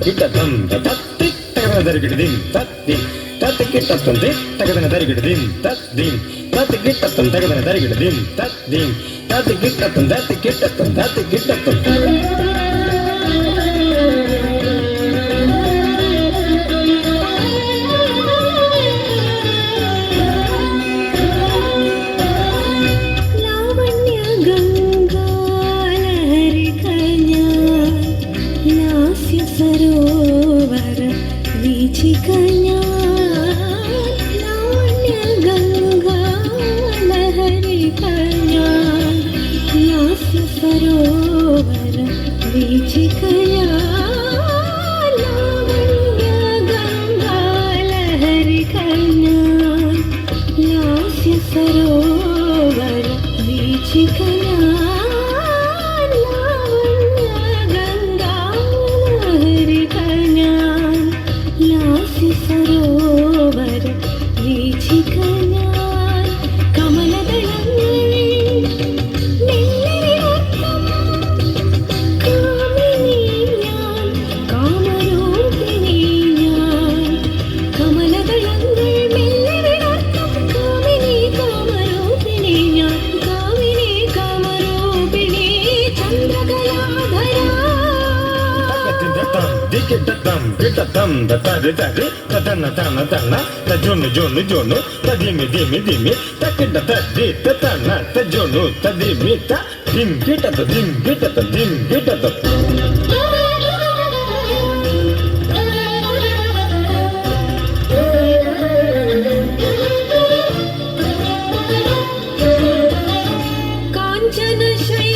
ಕಿಟ್ಟತಂ ತತ್ತಿ ತಗದನ ದರಿಗಿಡದಿಂ ತತ್ತಿಂ ತತ್ತಿ ಕಿಟ್ಟತಂ ತಗದನ ದರಿಗಿಡದಿಂ ತತ್ತಿಂ ತತ್ತಿ ಕಿಟ್ಟತಂ ತಗದನ ದರಿಗಿಡದಿಂ ತತ್ತಿಂ ತತ್ತಿ ಕಿಟ್ಟತಂ ತತ್ತಿ ಕಿಟ್ಟತಂ ತತ್ತಿ ಕಿಟ್ಟತಂ सरोवर वीचिकन्या लावण्य गंगा लहरी कन्या लास्य सरोवर वीचिकन्या लावण्य गंगा लहरी कन्या लास्य सरोवर वीचिकन्या സരോവര വീചികനാൻ കമലദളങ്ങളിൽ മെല്ലെ കാമിനി ഞാൻ കാമരൂപിണി ഞാൻ കമലദളങ്ങൾ മെല്ലെ വിടർത്തും കാമിനി കാമരൂപിണി ഞാൻ കാമിനി കാമരൂപിണി ചന്ദ്രകലാധര ಕಿಟ್ಟತಂ ಕಿಟ್ಟತಂ ತರಿ ತರಿ ತನ ತನ ತನ ತಜುನು ಜುನು ಜುನು ತದಿಮಿ ದಿಮಿ ದಿಮಿ ತಕಿಟ್ಟ ತದ್ದಿ ತನ ತಜುನು ತದಿಮಿ ತ ದಿಂ ಕಿಟ್ಟತ ದಿಂ ಕಿಟ್ಟತ ದಿಂ ಕಿಟ್ಟತ ಕಾಂಚನ ಶೈ